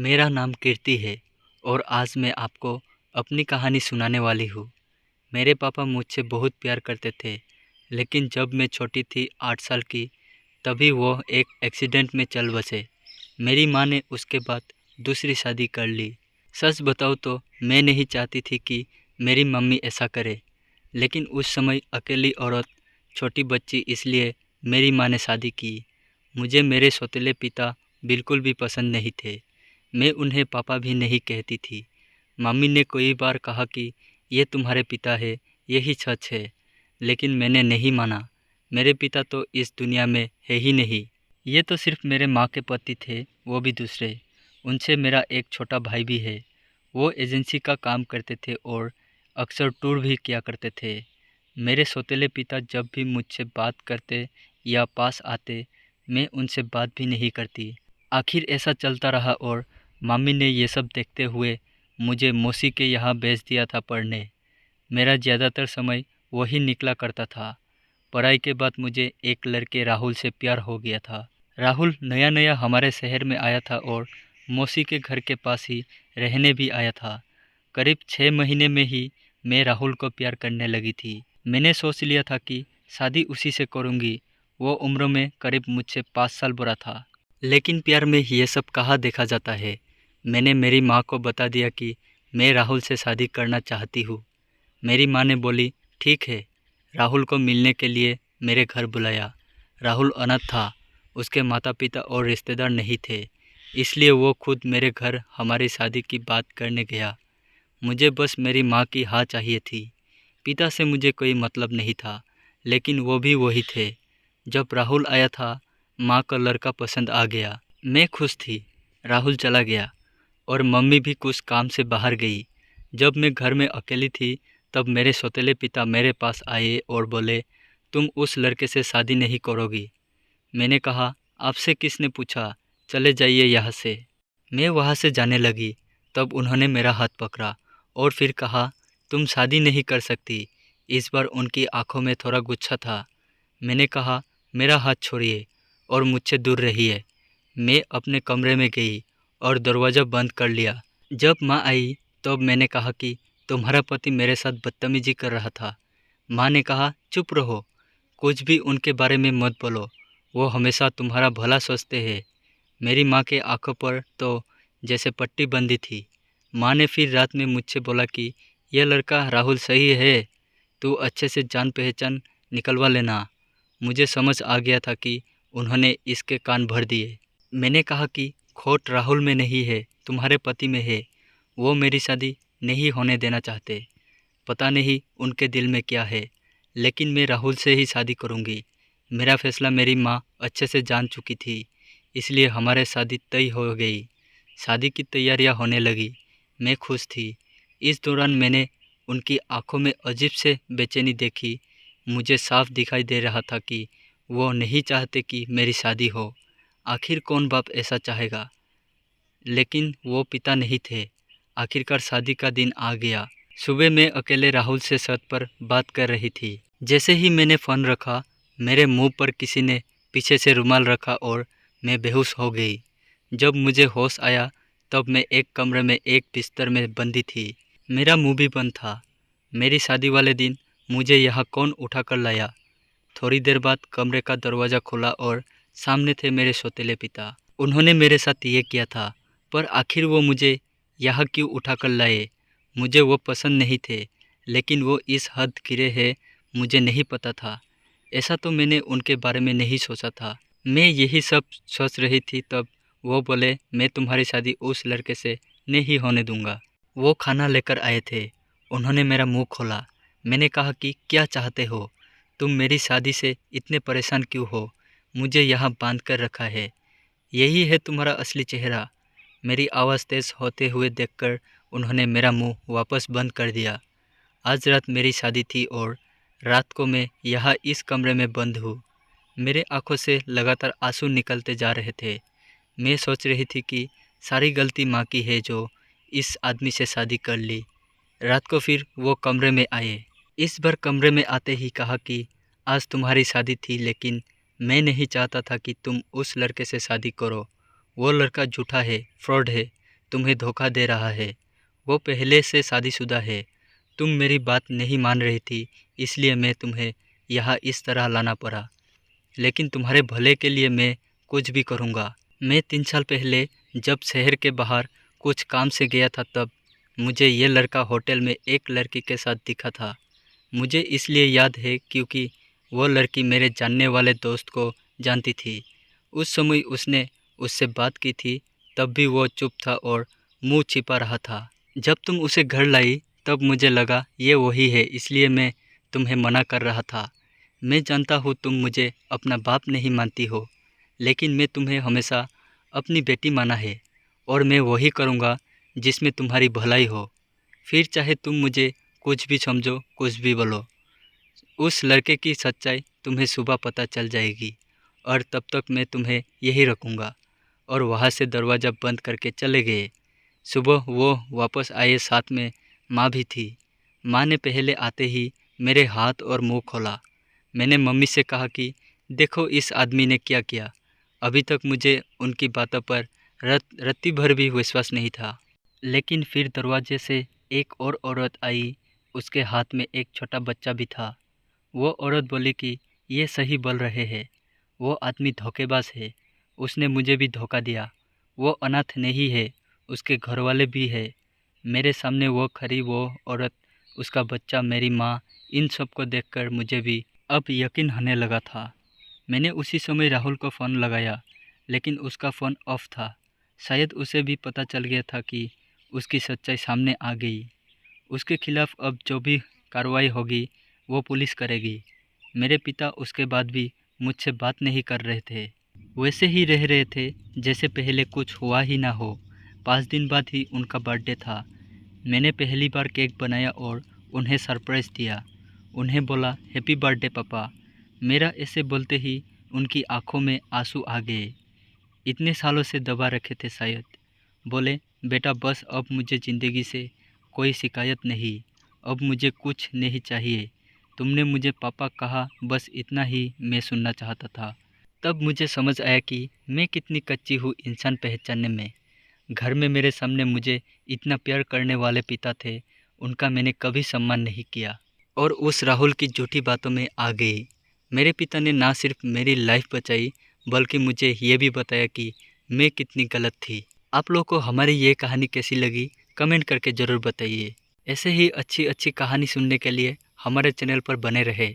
मेरा नाम कीर्ति है और आज मैं आपको अपनी कहानी सुनाने वाली हूँ। मेरे पापा मुझसे बहुत प्यार करते थे, लेकिन जब मैं छोटी थी 8 साल की, तभी वो एक एक्सीडेंट में चल बसे। मेरी माँ ने उसके बाद दूसरी शादी कर ली। सच बताऊँ तो मैं नहीं चाहती थी कि मेरी मम्मी ऐसा करे, लेकिन उस समय अकेली औरत, छोटी बच्ची, इसलिए मेरी माँ ने शादी की। मुझे मेरे सौतेले पिता बिल्कुल भी पसंद नहीं थे। मैं उन्हें पापा भी नहीं कहती थी। मम्मी ने कई बार कहा कि ये तुम्हारे पिता है, यही सच है, लेकिन मैंने नहीं माना। मेरे पिता तो इस दुनिया में है ही नहीं। ये तो सिर्फ मेरे माँ के पति थे, वो भी दूसरे। उनसे मेरा एक छोटा भाई भी है। वो एजेंसी का काम करते थे और अक्सर टूर भी किया करते थे। मेरे सौतेले पिता जब भी मुझसे बात करते या पास आते, मैं उनसे बात भी नहीं करती। आखिर ऐसा चलता रहा और मम्मी ने ये सब देखते हुए मुझे मौसी के यहाँ भेज दिया था पढ़ने। मेरा ज़्यादातर समय वही निकला करता था। पढ़ाई के बाद मुझे एक लड़के राहुल से प्यार हो गया था। राहुल नया नया हमारे शहर में आया था और मौसी के घर के पास ही रहने भी आया था। करीब 6 महीने में ही मैं राहुल को प्यार करने लगी थी। मैंने सोच लिया था कि शादी उसी से करूँगी। वो उम्र में करीब मुझसे 5 साल बड़ा था। लेकिन प्यार में ये सब कहाँ देखा जाता है। मैंने मेरी माँ को बता दिया कि मैं राहुल से शादी करना चाहती हूँ। मेरी माँ ने बोली, ठीक है। राहुल को मिलने के लिए मेरे घर बुलाया। राहुल अनाथ था, उसके माता पिता और रिश्तेदार नहीं थे, इसलिए वो खुद मेरे घर हमारी शादी की बात करने गया। मुझे बस मेरी माँ की हाँ चाहिए थी। पिता से मुझे कोई मतलब नहीं था, लेकिन वो भी वही थे। जब राहुल आया था, माँ का लड़का पसंद आ गया। मैं खुश थी। राहुल चला गया और मम्मी भी कुछ काम से बाहर गई। जब मैं घर में अकेली थी, तब मेरे सौतेले पिता मेरे पास आए और बोले, तुम उस लड़के से शादी नहीं करोगी। मैंने कहा, आपसे किसने पूछा, चले जाइए यहाँ से। मैं वहाँ से जाने लगी। तब उन्होंने मेरा हाथ पकड़ा और फिर कहा, तुम शादी नहीं कर सकती। इस बार उनकी आंखों में थोड़ा गुस्सा था। मैंने कहा, मेरा हाथ छोड़िए और मुझसे दूर रहिए। मैं अपने कमरे में गई और दरवाज़ा बंद कर लिया। जब माँ आई तब मैंने कहा कि तुम्हारा पति मेरे साथ बदतमीजी कर रहा था। माँ ने कहा, चुप रहो, कुछ भी उनके बारे में मत बोलो, वो हमेशा तुम्हारा भला सोचते हैं। मेरी माँ के आंखों पर तो जैसे पट्टी बंधी थी। माँ ने फिर रात में मुझसे बोला कि यह लड़का राहुल सही है, तू अच्छे से जान पहचान निकलवा लेना। मुझे समझ आ गया था कि उन्होंने इसके कान भर दिए। मैंने कहा कि खोट राहुल में नहीं है, तुम्हारे पति में है। वो मेरी शादी नहीं होने देना चाहते। पता नहीं उनके दिल में क्या है, लेकिन मैं राहुल से ही शादी करूंगी। मेरा फैसला मेरी माँ अच्छे से जान चुकी थी, इसलिए हमारे शादी तय हो गई। शादी की तैयारियां होने लगी। मैं खुश थी। इस दौरान मैंने उनकी आंखों में अजीब से बेचैनी देखी। मुझे साफ दिखाई दे रहा था कि वो नहीं चाहते कि मेरी शादी हो। आखिर कौन बाप ऐसा चाहेगा। लेकिन वो पिता नहीं थे। आखिरकार शादी का दिन आ गया। सुबह मैं अकेले राहुल से छत पर बात कर रही थी। जैसे ही मैंने फ़ोन रखा, मेरे मुंह पर किसी ने पीछे से रुमाल रखा और मैं बेहोश हो गई। जब मुझे होश आया तब मैं एक कमरे में एक बिस्तर में बंदी थी। मेरा मुंह भी बंद था। मेरी शादी वाले दिन मुझे यहाँ कौन उठा कर लाया। थोड़ी देर बाद कमरे का दरवाज़ा खुला और सामने थे मेरे सौतेले पिता। उन्होंने मेरे साथ ये किया था, पर आखिर वो मुझे यहाँ क्यों उठा कर लाए। मुझे वो पसंद नहीं थे, लेकिन वो इस हद गिरे हैं मुझे नहीं पता था। ऐसा तो मैंने उनके बारे में नहीं सोचा था। मैं यही सब सोच रही थी तब वो बोले, मैं तुम्हारी शादी उस लड़के से नहीं होने दूंगा। वो खाना लेकर आए थे। उन्होंने मेरा मुंह खोला। मैंने कहा कि क्या चाहते हो, तुम मेरी शादी से इतने परेशान क्यों हो। मुझे यहाँ बांध कर रखा है, यही है तुम्हारा असली चेहरा। मेरी आवाज़ तेज़ होते हुए देखकर उन्होंने मेरा मुंह वापस बंद कर दिया। आज रात मेरी शादी थी और रात को मैं यहाँ इस कमरे में बंद हूँ। मेरे आंखों से लगातार आंसू निकलते जा रहे थे। मैं सोच रही थी कि सारी गलती माँ की है जो इस आदमी से शादी कर ली। रात को फिर वो कमरे में आए। इस बार कमरे में आते ही कहा कि आज तुम्हारी शादी थी, लेकिन मैं नहीं चाहता था कि तुम उस लड़के से शादी करो। वो लड़का झूठा है, फ्रॉड है। तुम्हें धोखा दे रहा है। वो पहले से शादीशुदा है। तुम मेरी बात नहीं मान रही थी, इसलिए मैं तुम्हें यहाँ इस तरह लाना पड़ा। लेकिन तुम्हारे भले के लिए मैं कुछ भी करूँगा। मैं 3 साल पहले जब शहर के बाहर कुछ काम से गया था, तब मुझे ये लड़का होटल में एक लड़की के साथ दिखा था। मुझे इसलिए याद है क्योंकि वो लड़की मेरे जानने वाले दोस्त को जानती थी। उस समय उसने उससे बात की थी, तब भी वो चुप था और मुंह छिपा रहा था। जब तुम उसे घर लाई तब मुझे लगा ये वही है, इसलिए मैं तुम्हें मना कर रहा था। मैं जानता हूँ तुम मुझे अपना बाप नहीं मानती हो, लेकिन मैं तुम्हें हमेशा अपनी बेटी माना है और मैं वही करूँगा जिसमें तुम्हारी भलाई हो। फिर चाहे तुम मुझे कुछ भी समझो, कुछ भी बोलो। उस लड़के की सच्चाई तुम्हें सुबह पता चल जाएगी और तब तक मैं तुम्हें यही रखूँगा। और वहाँ से दरवाज़ा बंद करके चले गए। सुबह वो वापस आए, साथ में माँ भी थी। माँ ने पहले आते ही मेरे हाथ और मुंह खोला। मैंने मम्मी से कहा कि देखो इस आदमी ने क्या किया। अभी तक मुझे उनकी बातों पर रत्ती भर भी विश्वास नहीं था। लेकिन फिर दरवाजे से एक और औरत आई। उसके हाथ में एक छोटा बच्चा भी था। वो औरत बोली कि ये सही बोल रहे हैं, वो आदमी धोखेबाज है। उसने मुझे भी धोखा दिया। वो अनाथ नहीं है, उसके घरवाले भी है। मेरे सामने वो खड़ी वो औरत, उसका बच्चा, मेरी माँ, इन सब को देखकर मुझे भी अब यकीन होने लगा था। मैंने उसी समय राहुल को फ़ोन लगाया, लेकिन उसका फ़ोन ऑफ था। शायद उसे भी पता चल गया था कि उसकी सच्चाई सामने आ गई। उसके खिलाफ अब जो भी कार्रवाई होगी वो पुलिस करेगी। मेरे पिता उसके बाद भी मुझसे बात नहीं कर रहे थे, वैसे ही रह रहे थे जैसे पहले कुछ हुआ ही ना हो। 5 दिन बाद ही उनका बर्थडे था। मैंने पहली बार केक बनाया और उन्हें सरप्राइज़ दिया। उन्हें बोला हैप्पी बर्थडे पापा। मेरा ऐसे बोलते ही उनकी आंखों में आंसू आ गए। इतने सालों से दबा रखे थे शायद। बोले बेटा बस अब मुझे ज़िंदगी से कोई शिकायत नहीं, अब मुझे कुछ नहीं चाहिए। तुमने मुझे पापा कहा, बस इतना ही मैं सुनना चाहता था। तब मुझे समझ आया कि मैं कितनी कच्ची हूँ इंसान पहचानने में। घर में मेरे सामने मुझे इतना प्यार करने वाले पिता थे, उनका मैंने कभी सम्मान नहीं किया और उस राहुल की झूठी बातों में आ गई। मेरे पिता ने ना सिर्फ मेरी लाइफ बचाई, बल्कि मुझे ये भी बताया कि मैं कितनी गलत थी। आप लोगों को हमारी ये कहानी कैसी लगी कमेंट करके ज़रूर बताइए। ऐसे ही अच्छी अच्छी कहानी सुनने के लिए हमारे चैनल पर बने रहे।